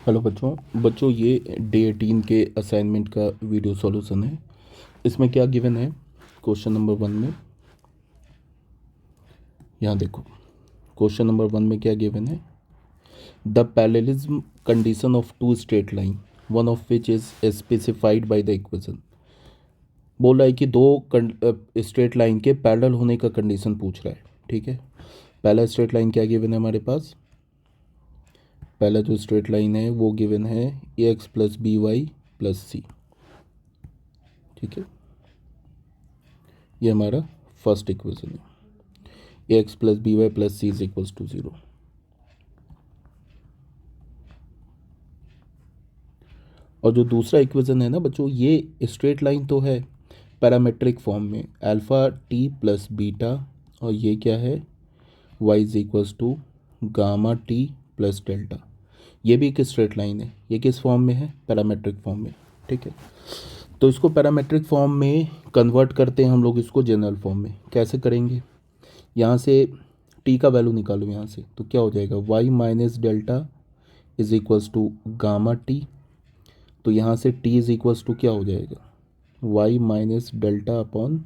Hello बच्चों ये day 18 के असाइनमेंट का वीडियो सॉल्यूशन है। इसमें क्या गिवन है क्वेश्चन नंबर 1 में। यहाँ देखो, क्वेश्चन नंबर 1 में क्या गिवन है। The parallelism condition of two straight line, one of which is specified by the equation. बोल रहा है कि दो स्ट्रेट लाइन के पैरेलल होने का कंडीशन पूछ रहा है। ठीक है, पहला स्ट्रेट लाइन क्या गिवन है हमारे पास। पहला जो स्ट्रेट लाइन है वो गिवन है A X plus B Y plus C. ठीक है, ये हमारा फर्स्ट इक्वेशन है। A X plus B Y plus C is equals to 0। और जो दूसरा इक्वेशन है ना बच्चों, ये स्ट्रेट लाइन तो है पैरामेट्रिक फॉर्म में, अल्फ़ा टी प्लस बीटा, और ये क्या है Y is equals to gamma T plus delta. ये भी एक स्ट्रेट लाइन है। ये किस फॉर्म में है, पैरामेट्रिक फॉर्म में। ठीक है, तो इसको पैरामेट्रिक फॉर्म में कन्वर्ट करते हैं हम लोग इसको जनरल फॉर्म में। कैसे करेंगे, यहाँ से टी का वैल्यू निकालो यहाँ से, तो क्या हो जाएगा Y minus delta is equals to gamma T. तो यहाँ से टी इज इक्वल्स टू क्या हो जाएगा Y minus delta upon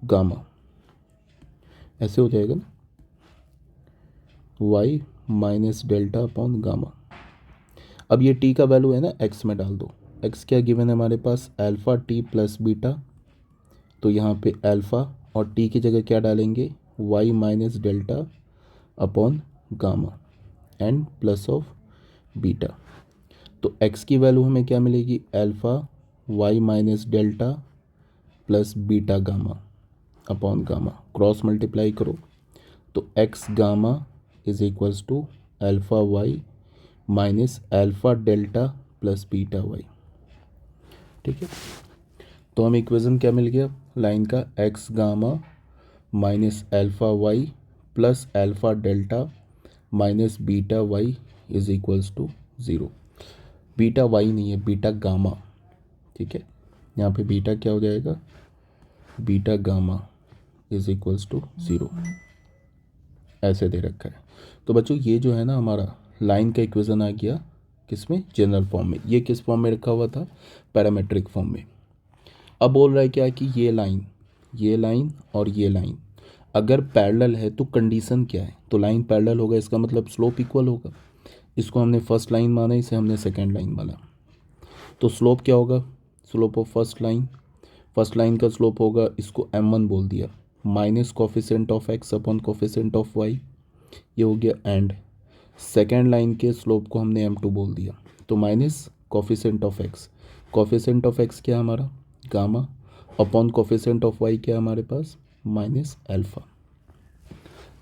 gamma, ऐसे हो जाएगा ना, Y minus delta upon gamma. अब ये टी का वैल्यू है ना एक्स में डाल दो। एक्स क्या गिवन है हमारे पास, अल्फ़ा टी प्लस बीटा। तो यहाँ पे अल्फ़ा और टी की जगह क्या डालेंगे Y minus delta upon gamma and plus of beta. तो x की वैल्यू हमें क्या मिलेगी, alpha Y minus delta plus beta gamma upon gamma. Cross multiply करो तो x gamma is equals to alpha Y minus alpha delta plus beta Y. ठीक है, तो हमें इक्वेशन क्या मिल गया लाइन का, x gamma minus alpha Y plus alpha delta minus beta Y is equals to 0। Beta Y नहीं है, बीटा गामा। ठीक है, यहाँ पे बीटा क्या हो जाएगा, beta gamma is equals to 0, ऐसे दे रखा है। तो बच्चों ये जो है ना हमारा लाइन का इक्वेशन आ गया किसमें, जनरल फॉर्म में। ये किस फॉर्म में रखा हुआ था, पैरामेट्रिक फॉर्म में। अब बोल रहा है क्या कि ये लाइन और ये लाइन अगर पैरेलल है तो कंडीशन क्या है, तो लाइन पैरेलल होगा, इसका मतलब स्लोप इक्वल होगा। इसको हमने फर्स्ट लाइन माना, इसे हमने सेकेंड लाइन माना। तो स्लोप क्या होगा, स्लोप ऑफ फर्स्ट लाइन का स्लोप होगा, इसको m1 बोल दिया, minus coefficient of x upon coefficient of y, ये हो गया एंड। सेकेंड लाइन के स्लोप को हमने m2 बोल दिया, तो minus coefficient of x। Coefficient of x क्या है हमारा gamma, upon coefficient of y क्या है हमारे पास माइनस अल्फ़ा।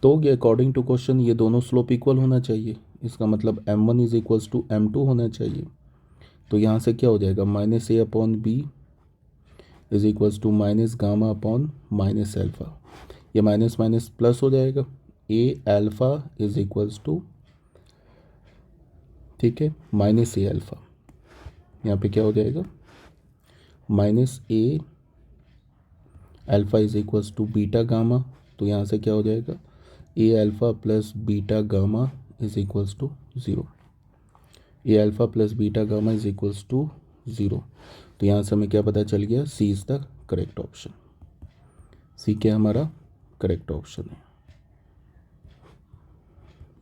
तो हो गया अकॉर्डिंग टू क्वेश्चन ये दोनों स्लोप इक्वल होना चाहिए, इसका मतलब m1 is equals to m2 होना चाहिए। तो यहाँ से क्या हो जाएगा minus A upon B is equals to minus gamma upon minus alpha. ये माइनस माइनस प्लस हो जाएगा, A alpha is equals to, ठीक है, माइनस ए अल्फ़ा। यहाँ पे क्या हो जाएगा minus A alpha is equals to beta gamma. तो यहाँ से क्या हो जाएगा A alpha plus beta gamma is equals to 0। A alpha plus beta gamma is equals to 0। तो यहाँ से हमें क्या पता चल गया, C is the correct option. C क्या हमारा करेक्ट ऑप्शन है।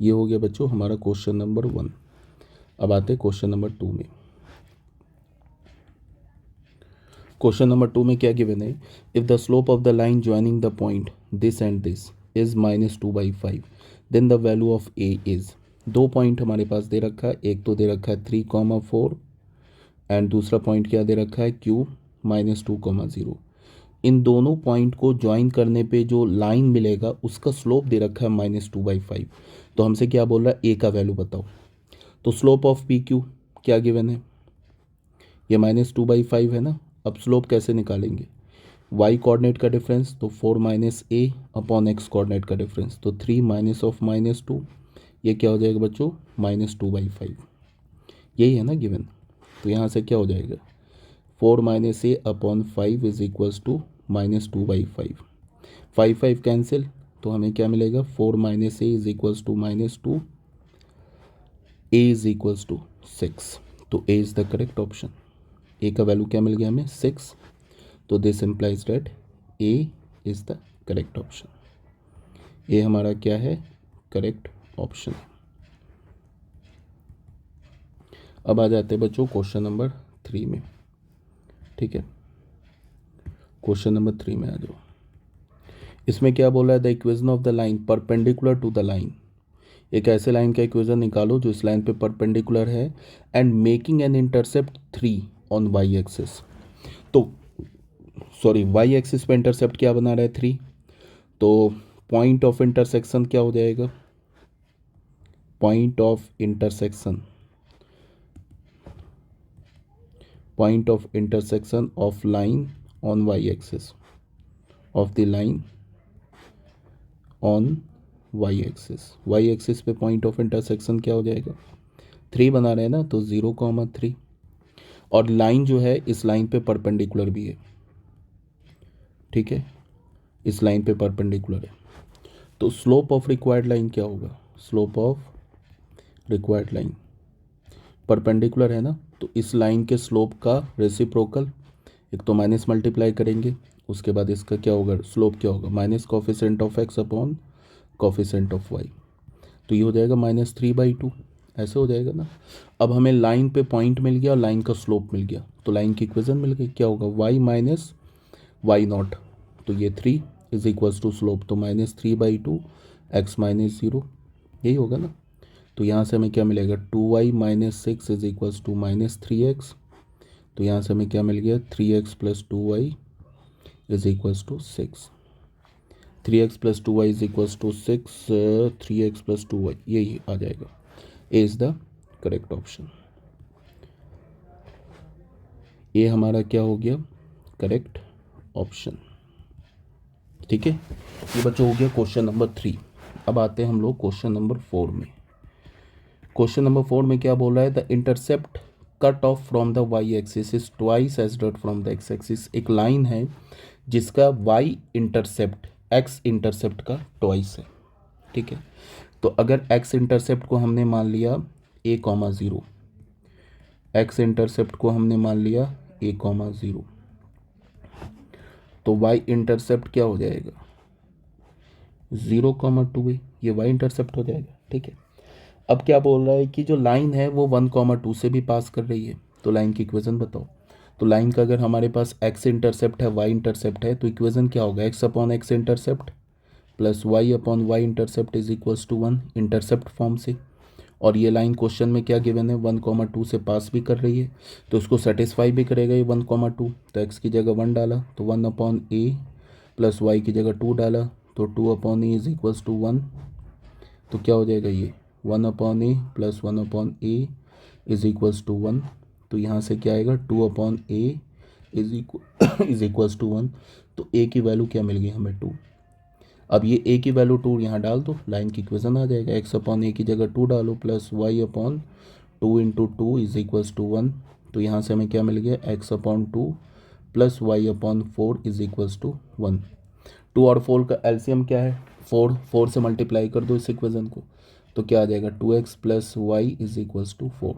ये हो गया बच्चों हमारा क्वेश्चन नंबर 1। अब आते हैं क्वेश्चन नंबर 2 में। क्वेश्चन नंबर 2 में क्या गिवन है, if the slope of the line joining the point this and this is -2/5 then the value of A is. दो पॉइंट हमारे पास दे रखा है, एक तो दे रखा है 3,4 एंड दूसरा पॉइंट क्या दे रखा है Q -2,0। इन दोनों पॉइंट को ज्वाइन करने पे जो लाइन मिलेगा उसका स्लोप दे रखा है -2/5। तो हमसे क्या बोल रहा है, ए का वैल्यू बताओ। तो स्लोप ऑफ PQ क्या गिवन है, ये -2/5 है ना। अब स्लोप कैसे निकालेंगे, y कोऑर्डिनेट का डिफरेंस तो 4 minus A upon x coordinate का डिफरेंस तो 3 माइनस ऑफ -2, ये क्या हो जाएगा बच्चों -2/5, यही है ना गिवन। तो यहाँ से क्या हो जाएगा 4 minus A upon 5 is equals to -2/5। 5 cancel, तो हमें क्या मिलेगा 4 minus A is equals to -2 A is equals to 6, तो A is the correct option. A का वैल्यू क्या मिल गया हमें 6, तो this implies that A is the correct option. A हमारा क्या है, करेक्ट ऑप्शन। अब आ जाते हैं बच्चों क्वेश्चन नंबर 3 में। ठीक है, क्वेश्चन नंबर 3 में आ जाओ। इसमें क्या बोला है, the equation of the line perpendicular to the line. एक ऐसे लाइन का इक्वेशन निकालो जो इस लाइन पे परपेंडिकुलर है and making an intercept 3 on Y axis. तो सॉरी, वाई एक्सिस पे इंटरसेप्ट क्या बना रहा है 3, तो पॉइंट ऑफ इंटरसेक्शन क्या हो जाएगा, point of intersection, point of intersection of line on Y axis, of the line on Y axis. Y axis पे पॉइंट ऑफ इंटरसेक्शन क्या हो जाएगा, 3 बना रहे हैं ना, तो 0,3। और लाइन जो है इस लाइन पे परपेंडिकुलर भी है। ठीक है, इस लाइन पे परपेंडिकुलर है, तो स्लोप ऑफ रिक्वायर्ड लाइन क्या होगा, slope of required line perpendicular है ना, तो इस लाइन के स्लोप का रेसिप्रोकल, एक तो माइनस मल्टीप्लाई करेंगे, उसके बाद इसका क्या होगा, स्लोप क्या होगा, minus coefficient of X upon coefficient of Y, तो ये हो जाएगा -3/2, ऐसे हो जाएगा ना। अब हमें लाइन पे पॉइंट मिल गया और लाइन का स्लोप मिल गया, तो लाइन की इक्वेशन मिल गई, क्या होगा, y माइनस वाई नॉट, तो ये 3 इज इक्वल्स टू स्लोप, तो -3/2 x माइनस 0, यही होगा ना। तो यहाँ से हमें क्या मिलेगा, 2y minus 6 is equals to -3x, तो यहाँ से हमें क्या मिल गया, 3x plus 2y is equals to 6, 3x plus 2y is equals to 6, 3x plus 2y, यही आ जाएगा, A is the correct option. ये हमारा क्या हो गया, करेक्ट ऑप्शन। ठीक है, ये बच्चों हो गया क्वेश्चन नंबर 3। अब आते हैं हम लोग क्वेश्चन नंबर 4 में। क्वेश्चन नंबर 4 में क्या बोल रहा है, the intercept cut off from the Y axis is twice as that from the X axis. एक लाइन है जिसका वाई इंटरसेप्ट एक्स इंटरसेप्ट का ट्वाइस है। ठीक है, तो अगर एक्स इंटरसेप्ट को हमने मान लिया a,0, एक्स इंटरसेप्ट को हमने मान लिया a,0, तो वाई इंटरसेप्ट क्या हो जाएगा, 0,2 ये वाई इंटरसेप्ट हो जाएगा। ठीक है, अब क्या बोल रहा है कि जो लाइन है वो 1,2 से भी पास कर रही है, तो लाइन की इक्वेशन बताओ। तो लाइन का अगर हमारे पास एक्स इंटरसेप्ट है, वाई इंटरसेप्ट है, तो इक्वेशन क्या होगा, X upon X intercept plus Y upon Y intercept is equals to 1 intercept form से। और ये लाइन क्वेश्चन में क्या गिवन है, 1,2 से पास भी कर रही है, तो उसको सेटिस्फाई भी करेगा ये 1,2। तो एक्स की जगह 1 डाला तो 1 अपॉन ए, प्लस वाई की जगह 2 डाला तो 2 upon A is equals to 1, तो क्या हो जाएगा ये 1 upon A plus 1 upon A is equals to 1, तो यहाँ से क्या आएगा 2 upon A is equals to 1, तो ए की वैल्यू क्या मिल गई हमें 2। अब ये ए की वैल्यू 2 यहाँ डाल दो, लाइन की इक्वेशन आ जाएगा, एक्स अपॉन ए की जगह 2 डालो plus Y upon 2 into 2 is equals to 1, तो यहाँ से हमें क्या मिल गया, X upon 2 plus Y upon 4 is equals to 1। 2 और 4 का एलसीएम क्या है 4 से मल्टीप्लाई कर दो इस इक्वेशन को, तो क्या आ जाएगा 2x plus Y is equals to 4,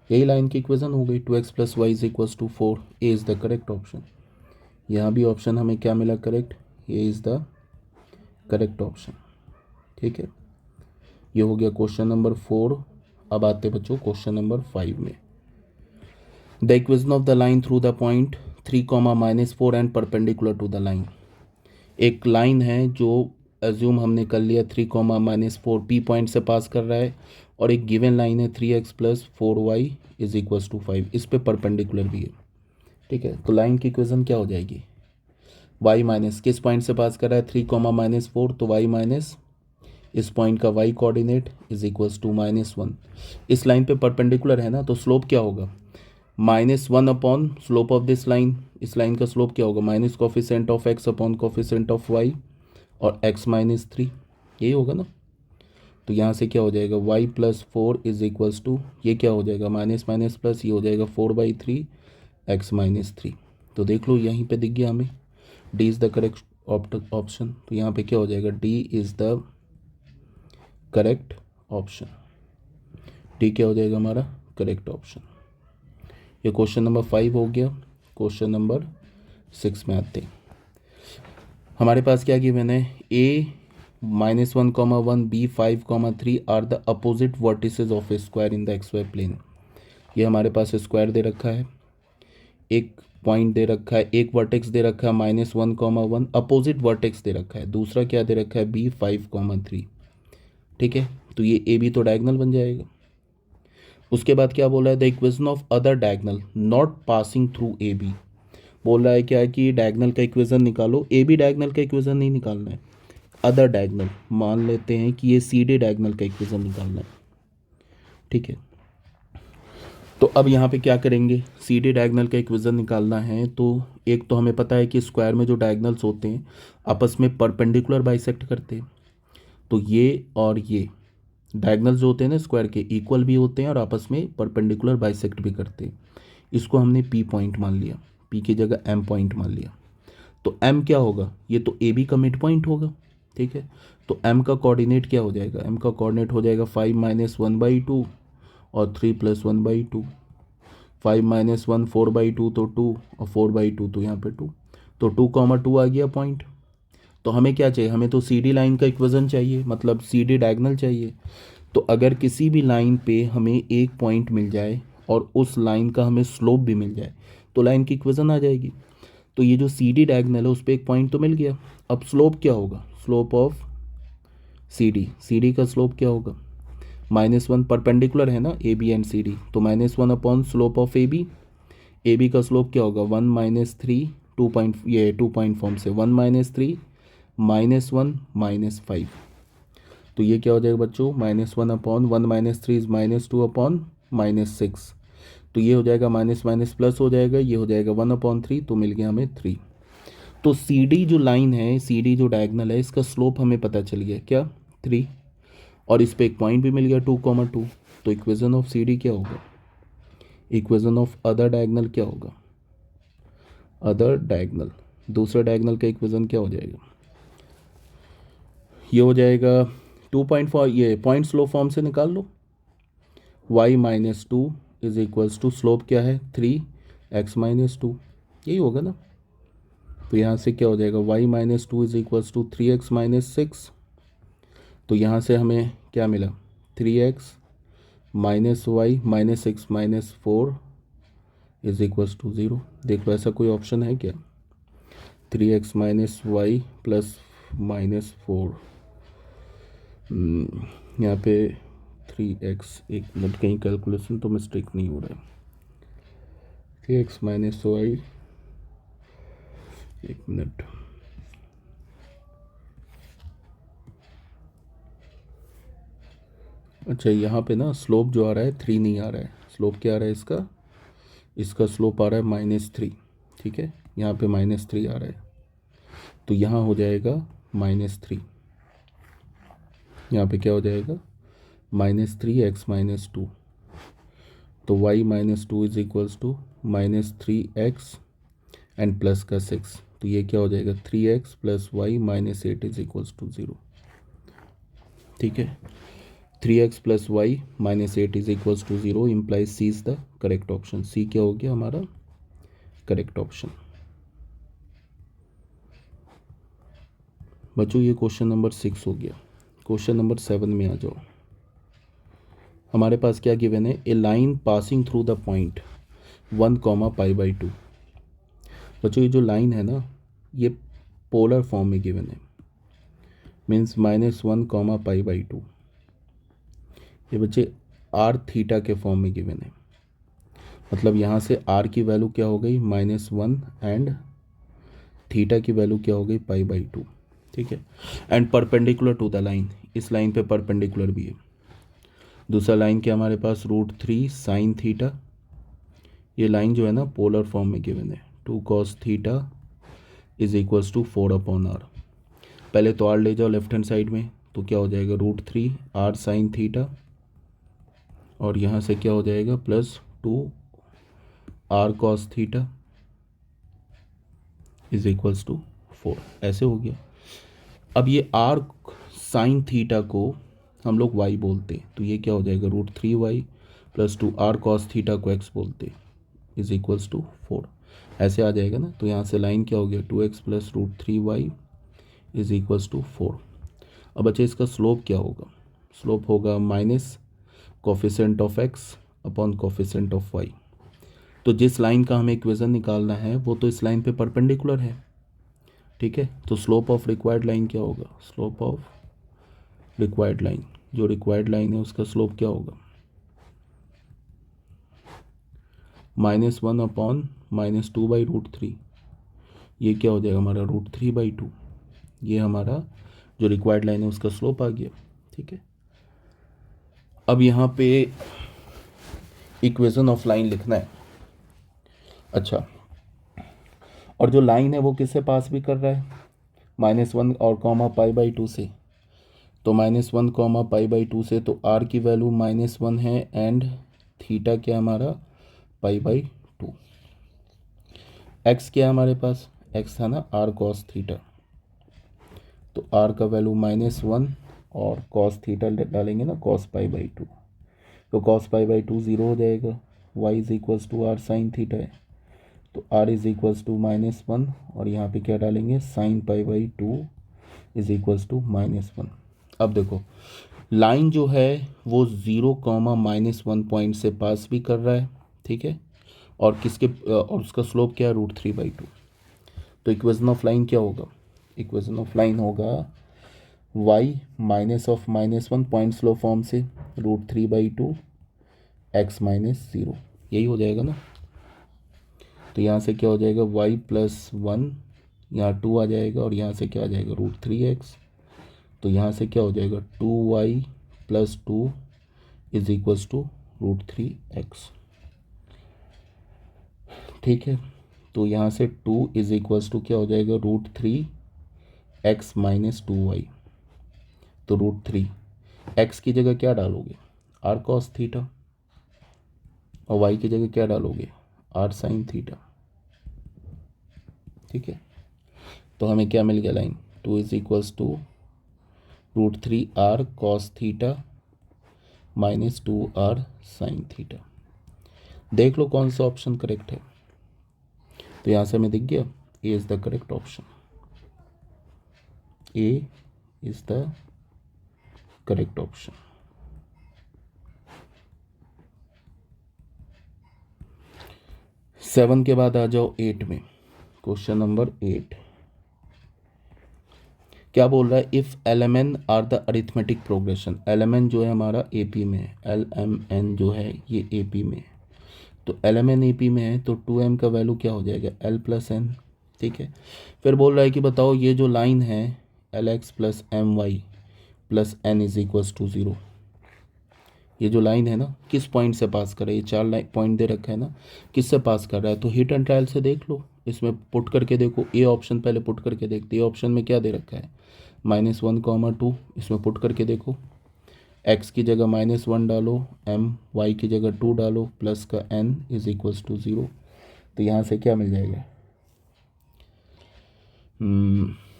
यही लाइन की इक्वेशन हो गई, 2x plus Y is equals to 4, A is the correct option. यहाँ भी ऑप्शन हमें क्या मिला, correct, A is the correct option. ठीक है, ये हो गया क्वेश्चन नंबर 4। अब आते बच्चों क्वेश्चन नंबर 5 में। The equation of the line through the point 3,-4 and perpendicular to the line. एक लाइन है जो एज्यूम हमने कर लिया 3,-4 पी पॉइंट से पास कर रहा है, और एक गिवन लाइन है 3x plus 4y is equals to 5, इस पे परपेंडिकुलर भी है। ठीक है, तो लाइन की इक्वेशन क्या हो जाएगी, y माइनस किस पॉइंट से पास कर रहा है 3,-4, तो y माइनस इस पॉइंट का y coordinate is equals to -1। इस लाइन पे परपेंडिकुलर है ना, तो स्लोप क्या होगा, -1 upon slope of this line, इस लाइन का स्लोप क्या होगा, minus coefficient of x upon coefficient of y और x माइनस 3, यही होगा ना। तो यहाँ से क्या हो जाएगा y plus 4 is equals to, ये क्या हो जाएगा माइनस माइनस प्लस, ये हो जाएगा 4/3 x माइनस 3। तो देख लो यहीं पे दिख गया हमें, D is the correct option, तो यहाँ पे क्या हो जाएगा, D is the correct option. D क्या हो जाएगा हमारा करेक्ट ऑप्शन। ये क्वेश्चन नंबर 5 हो गया। क्वेश्चन नंबर 6 में आते हैं। हमारे पास क्या गिवन है, A -1,1 B 5,3 are the opposite vertices of a square in the X Y plane. ये हमारे पास स्क्वायर दे रखा है, एक पॉइंट दे रखा है, एक वर्टेक्स दे रखा है -1,1, अपोजिट वर्टेक्स दे रखा है, दूसरा क्या दे रखा है बी 5,3। ठीक है, तो ये ए बी तो डायगनल बन जाएगा। उसके बाद क्या बोला है, the equation of other diagonal not passing through A B. बोल रहा है क्या है कि डायगनल का इक्वेशन निकालो, ए बी डायगनल का इक्वेशन नहीं निकालना है, अदर डायगनल मान लेते हैं कि ये सी डी डायगनल का इक्वेशन निकालना है। ठीक है, तो अब यहाँ पे क्या करेंगे, सी डी डायगनल का इक्वेशन निकालना है। तो एक तो हमें पता है कि स्क्वायर में जो डायगनल्स होते हैं आपस में परपेंडिकुलर बाइसेक्ट करते हैं, तो ये और ये डायगनल्स जो होते हैं ना स्क्वायर के इक्वल भी होते हैं और आपस में परपेंडिकुलर बाइसेक्ट भी करते हैं। इसको हमने पी पॉइंट मान लिया, पी की जगह एम पॉइंट मान लिया। तो एम क्या होगा, ये तो ए बी का मिड पॉइंट होगा। ठीक है, तो एम का कोऑर्डिनेट क्या हो जाएगा, एम का कोऑर्डिनेट हो जाएगा 5 - 1/2 और 3 + 1/2। 5 - 1 4/2 तो 2 और 4/2 तो यहाँ पे 2, तो 2, 2 आ गया पॉइंट। तो हमें क्या चाहिए, हमें तो सी डी लाइन का इक्वेशन चाहिए, मतलब सी डी डायगनल चाहिए। तो अगर किसी भी लाइन पे हमें एक पॉइंट मिल जाए और उस लाइन का हमें स्लोप भी मिल जाए तो लाइन की इक्वेशन आ जाएगी। तो ये जो सी डी डायगनल है उस पर एक पॉइंट तो मिल गया। अब स्लोप क्या होगा, स्लोप ऑफ सी डी का स्लोप क्या होगा, -1 परपेंडिकुलर है ना A B and C D, तो -1 upon slope of A B का स्लोप क्या होगा 1 - 3 2 पॉइंट, ये 2 पॉइंट फॉर्म से 1 - 3 -1 -5। तो ये क्या हो जाएगा बच्चों, -1 अपॉन 1 - 3 इज -2 अपॉन -6। तो ये हो जाएगा माइनस माइनस प्लस हो जाएगा, ये हो जाएगा 1/3, तो मिल गया हमें 3। तो सी डी जो लाइन है, सी डी जो डायगनल है, इसका स्लोप हमें पता चल गया क्या 3, और इस पर एक पॉइंट भी मिल गया 2,2। तो इक्वेशन ऑफ सी डी क्या होगा, इक्वेशन ऑफ अदर डायगनल क्या होगा, अदर डायगनल दूसरे डायगनल का इक्वेशन क्या हो जाएगा, ये हो जाएगा 2.4, ये पॉइंट स्लोप फॉर्म से निकाल लो, y-2 is equals to slope क्या है 3x-2, यही होगा ना। तो यहाँ से क्या हो जाएगा y-2 is equals to 3x-6। तो यहाँ से हमें क्या मिला 3x -y -6 - 4 is equals to 0। देखो ऐसा कोई ऑप्शन है क्या, 3x -y प्लस -4, यहाँ पे 3x, एक मिनट कहीं कैलकुलेशन तो मिस्टेक नहीं हो रहा है, 3x -y, एक मिनट, अच्छा यहाँ पे ना स्लोप जो आ रहा है 3 नहीं आ रहा है, स्लोप क्या आ रहा है इसका, इसका स्लोप आ रहा है -3। ठीक है, यहाँ पे -3 आ रहा है, तो यहाँ हो जाएगा -3, यहाँ पे क्या हो जाएगा -3x-2, तो y-2 is equals to -3x and plus का 6, तो ये क्या हो जाएगा 3x plus y -8 is equals to 0। ठीक है, 3x plus y -8 is equals to 0 implies C is the correct option. C क्या हो गया हमारा करेक्ट ऑप्शन। बच्चों ये क्वेश्चन नंबर 6 हो गया। क्वेश्चन नंबर 7 में आ जाओ। हमारे पास क्या गिवन है, a line passing through the point 1, π/2। बच्चों ये जो लाइन है ना ये पोलर फॉर्म में गिवन है, मीन्स -1, π/2। ये बच्चे r थीटा के फॉर्म में गिवन है, मतलब यहाँ से r की वैल्यू क्या हो गई -1 एंड थीटा की वैल्यू क्या हो गई π/2। ठीक है, and perpendicular to the line, इस लाइन पे परपेंडिकुलर भी है। दूसरा लाइन क्या हमारे पास √3 sin थीटा, ये लाइन जो है ना पोलर फॉर्म में गिवन है 2 cos theta is equals to 4/r। पहले तो r ले जाओ लेफ्ट हैंड साइड में, तो क्या हो जाएगा √3 r sin थीटा, और यहाँ से क्या हो जाएगा +2 r cos theta is equals to 4, ऐसे हो गया। अब ये r sin थीटा को हम लोग y बोलते, तो ये क्या हो जाएगा √3y plus 2r cos theta को x बोलते इज इक्वल्स टू 4, ऐसे आ जाएगा ना। तो यहाँ से लाइन क्या हो गया 2x plus √3y is equals to 4। अब अच्छा इसका स्लोप क्या होगा, स्लोप होगा minus coefficient of x upon coefficient of y। तो जिस लाइन का हमें इक्वेशन निकालना है वो तो इस लाइन पे परपेंडिकुलर है, ठीक है। तो स्लोप ऑफ रिक्वायर्ड लाइन क्या होगा, स्लोप ऑफ रिक्वायर्ड लाइन, जो रिक्वायर्ड लाइन है उसका स्लोप क्या होगा -1 अपॉन -2/√3। ये क्या हो जाएगा हमारा √3/2। ये हमारा जो रिक्वायर्ड लाइन है उसका स्लोप आ गया, ठीक है। अब यहाँ पे इक्वेशन ऑफ लाइन लिखना है। अच्छा, और जो लाइन है वो किससे पास भी कर रहा है, -1 और कॉमा π/2 से। तो -1 कॉमा π/2 से, तो r की वैल्यू -1 है एंड थीटा क्या हमारा π/2। x क्या है हमारे पास, x था ना r cos थीटा, तो r का वैल्यू -1 और cos थीटा डालेंगे ना cos π/2, तो cos π/2 0 हो जाएगा। y is equals to r sine theta है, तो r इज इक्वल्स टू -1 और यहाँ पे क्या डालेंगे साइन π/2 इज इक्वल्स टू -1। अब देखो लाइन जो है वो 0, -1 से पास भी कर रहा है, ठीक है, और किसके और उसका स्लोप क्या है √3/2। तो इक्वेशन ऑफ लाइन क्या होगा, इक्वेशन ऑफ लाइन होगा y -(-1) पॉइंट स्लो फॉर्म से √3/2 x -0, यही हो जाएगा ना। तो यहाँ से क्या हो जाएगा y + 1, यहाँ 2 आ जाएगा और यहाँ से क्या आ जाएगा √3x। तो यहाँ से क्या हो जाएगा 2y + 2 is equals to √3x, ठीक है। तो यहाँ से 2 इज इक्वल्स टू क्या हो जाएगा √3x - 2y। तो √3 x की जगह क्या डालोगे r cos थीटा और y की जगह क्या डालोगे r sin थीटा, ठीक है। तो हमें क्या मिल गया line 2 is equals to √3r cos theta -2r sin theta. देख लो कौन सा ऑप्शन करेक्ट है। तो यहाँ से हमें दिख गया ए is the correct option, A is the correct option. Seven के बाद आ जाओ 8 में। क्वेश्चन नंबर 8 क्या बोल रहा है, if LMN are the arithmetic progression. LMN जो है हमारा AP में है, LMN जो है ये AP में है। तो LMN AP में है तो 2m का वैल्यू क्या हो जाएगा L + n, ठीक है। फिर बोल रहा है कि बताओ ये जो लाइन है LX + my + n is equals to 0, ये जो लाइन है ना किस पॉइंट से पास कर रहा है, ये 4 पॉइंट दे रखा है ना, किससे पास कर रहा है। तो हिट एंड ट्रायल से देख लो, इसमें पुट करके देखो, ए ऑप्शन पहले पुट करके देखते। ए ऑप्शन में क्या दे रखा है -1, 2, इसमें पुट करके देखो। x की जगह -1 डालो, y की जगह 2 डालो, प्लस का n इज इक्वल्स टू 0। तो यहाँ से क्या मिल जाएगा,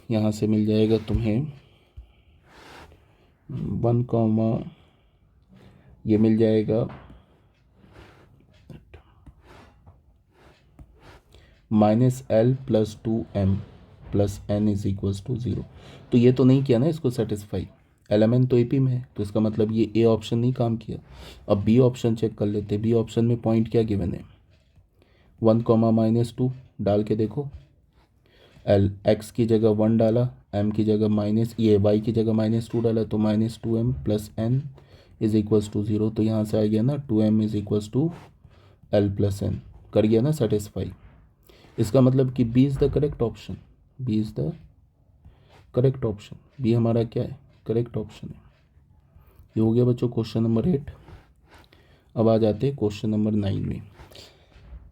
यहाँ से मिल जाएगा तुम्हें 1, ये मिल जाएगा -L + 2m + n is equals to 0। तो ये तो नहीं किया ना इसको सेटिस्फाई, LMN तो AP में है, तो इसका मतलब ये ए ऑप्शन नहीं काम किया। अब बी ऑप्शन चेक कर लेते। बी ऑप्शन में पॉइंट क्या गिवन है 1, -2 डाल के देखो। x की जगह 1 डाला, m की जगह y की जगह -2 डाला, तो -2m + n is equals to 0। तो यहाँ से आ गया ना 2m is equals to L + n, कर गया ना सेटिस्फाई। इसका मतलब कि B is the correct option, B is the correct option, B हमारा क्या है करेक्ट ऑप्शन है। ये हो गया बच्चों क्वेश्चन नंबर 8। अब आ जाते हैं क्वेश्चन नंबर 9 में।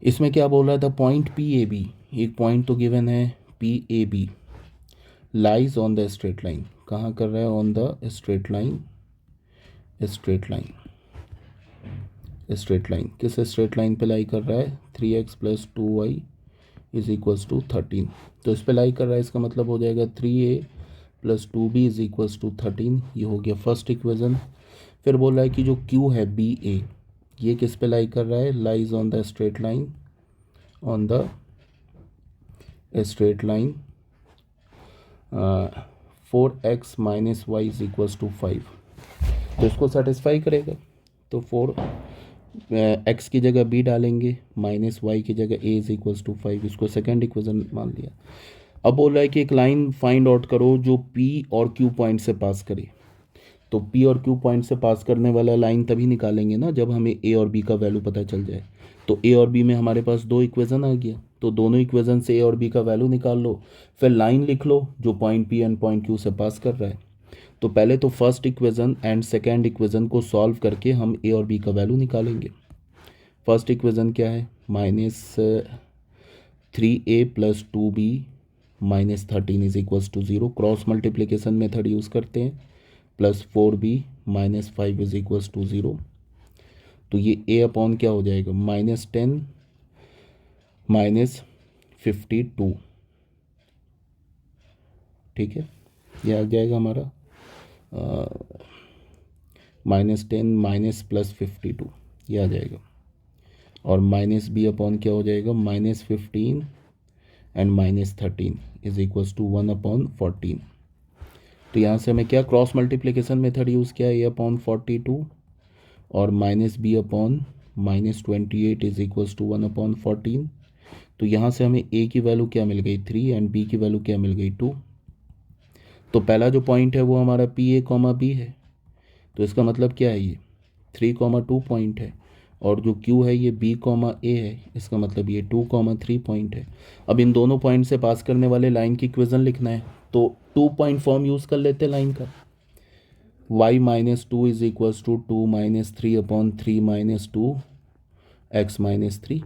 इसमें क्या बोल रहा था, पॉइंट PAB, एक पॉइंट तो गिवन है PAB lies on the straight line. कहाँ कर रहा है, on the straight line, straight line, straight line, किस स्ट्रेट लाइन पे लाई कर रहा है 3x + 2y is equals to 13। तो इस पे लाई कर रहा है, इसका मतलब हो जाएगा 3a plus 2b is equals to 13, ये हो गया फर्स्ट इक्वेशन। फिर बोल रहा है कि जो q है बी ए, ये किस पे लाई कर रहा है, lies on the straight line, on the straight line 4x minus y is equals to 5, तो इसको सेटिस्फाई करेगा। तो 4x की जगह b डालेंगे, माइनस वाई की जगह a इज इक्वल्स टू 5, इसको सेकेंड इक्वेशन मान लिया। अब बोल रहा है कि एक लाइन फाइंड आउट करो जो p और q पॉइंट से पास करे। तो p और q पॉइंट से पास करने वाला लाइन तभी निकालेंगे ना जब हमें a और b का वैल्यू पता चल जाए। तो a और b में हमारे पास दो इक्वेशन आ गया, तो दोनों इक्वेशन से a और b का वैल्यू निकाल लो, फिर लाइन लिख लो जो point p and point q से पास कर रहा है। तो पहले तो first equation and second equation को सॉल्व करके हम a और b का वैल्यू निकालेंगे। फर्स्ट इक्वेशन क्या है, -3a plus 2b minus 13 is equals to 0, cross multiplication method use करते हैं, plus 4b minus 5 is equals to 0। तो ये a अपॉन क्या हो जाएगा, -10 माइनस 52, ठीक है, ये आ जाएगा हमारा -10 माइनस प्लस 52, ये आ जाएगा। और माइनस b अपॉन क्या हो जाएगा, -15 एंड -13 इज इक्वल्स टू 1/14। तो यहाँ से हमें क्या क्रॉस मल्टीप्लिकेशन मेथड यूज़ किया, a अपॉन 42 और minus b upon -28 is equals to 1/14। तो यहाँ से हमें a की वैल्यू क्या मिल गई 3 एंड b की वैल्यू क्या मिल गई 2। तो पहला जो पॉइंट है वो हमारा PA, B है, तो इसका मतलब क्या है, ये 3, 2 पॉइंट है, और जो Q है ये B, A है, इसका मतलब ये 2, 3 पॉइंट है। अब इन दोनों पॉइंट से पास करने वाले लाइन की इक्वेशन लिखना है, तो 2 पॉइंट फॉर्म यूज़ कर लेते हैं लाइन का, y minus 2 is equals to 2 minus 3/3 minus 2 x minus 3।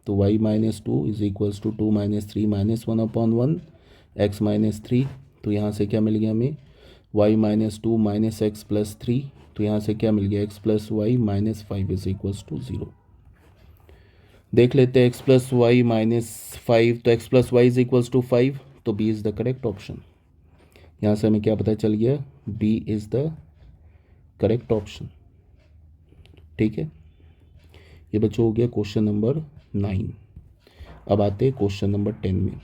तो y minus 2 is equals to 2 minus 3 minus 1/1 x minus 3। तो यहाँ से क्या मिल गया हमें, y minus 2 minus x plus 3। तो यहाँ से क्या मिल गया, x plus y minus 5 is equals to 0। देख लेते हैं x प्लस वाई माइनस 5, तो x plus Y is equals to 5, तो b is the correct option. यहाँ से हमें क्या पता चल गया, b is the correct option, ठीक है। ये बच्चों हो गया क्वेश्चन नंबर 9। अब आते हैं क्वेश्चन नंबर 10 में,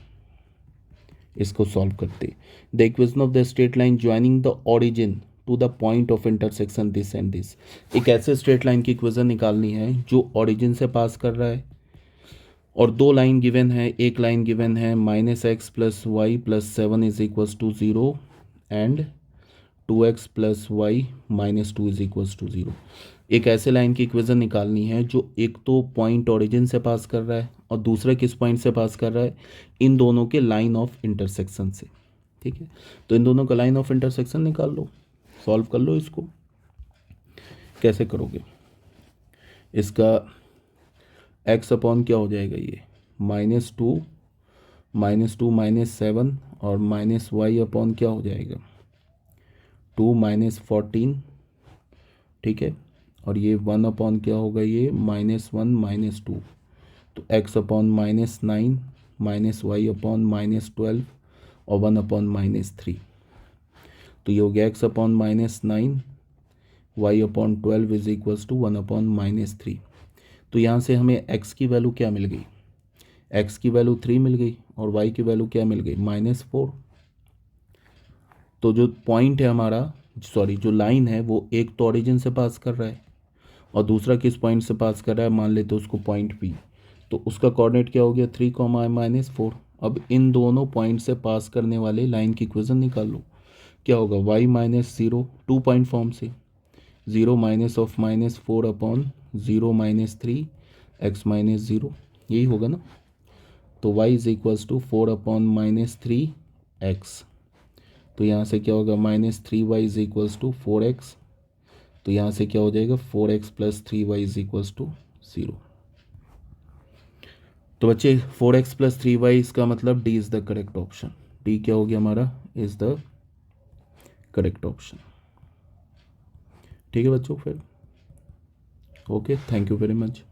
इसको सॉल्व करते। The equation of the straight line joining the origin to the point of intersection this and this. एक ऐसे स्ट्रेट लाइन की इक्वेशन निकालनी है जो ओरिजिन से पास कर रहा है, और दो लाइन गिवन है, एक लाइन गिवन है -x plus y plus 7 is equals to 0 and 2x plus y minus 2 is equals to 0। एक ऐसे लाइन की इक्वेशन निकालनी है जो एक तो पॉइंट ओरिजिन से पास कर रहा है और दूसरा किस पॉइंट से पास कर रहा है, इन दोनों के लाइन ऑफ इंटरसेक्शन से, ठीक है। तो इन दोनों का लाइन ऑफ इंटरसेक्शन निकाल लो, सॉल्व कर लो। इसको कैसे करोगे, इसका x अपॉन क्या हो जाएगा, ये -2 -7 और माइनस वाई अपॉन क्या हो जाएगा 2 -14, ठीक है। और ये 1 अपॉन क्या होगा, ये -1 -2, तो x upon -9 minus y upon -12 और 1 अपॉन -3। तो ये हो गया x upon -9 y upon 12 is equals to 1 upon -3। तो यहाँ से हमें x की वैल्यू क्या मिल गई, x की वैल्यू 3 मिल गई और y की वैल्यू क्या मिल गई, -4। तो जो पॉइंट है हमारा, सॉरी जो लाइन है वो एक तो ओरिजिन से पास कर रहा है और दूसरा किस पॉइंट से पास कर रहा है, मान लेते उसको पॉइंट P, तो उसका कोऑर्डिनेट क्या हो गया 3, -4। अब इन दोनों पॉइंट से पास करने वाले लाइन की इक्वेशन निकाल लो, क्या होगा y -0 2 पॉइंट फॉर्म से 0 माइनस ऑफ -4 अपॉन 0 -3 x -0, यही होगा ना। तो y is equals to 4 upon -3 x। तो यहाँ से क्या होगा -3y is equals to 4x। तो यहाँ से क्या हो जाएगा 4x plus 3y is equals to 0। तो बच्चे 4x प्लस 3y इसका मतलब D is the correct option. D क्या हो गया हमारा, इज़ द करेक्ट ऑप्शन, ठीक है बच्चों। फिर okay, thank you very much.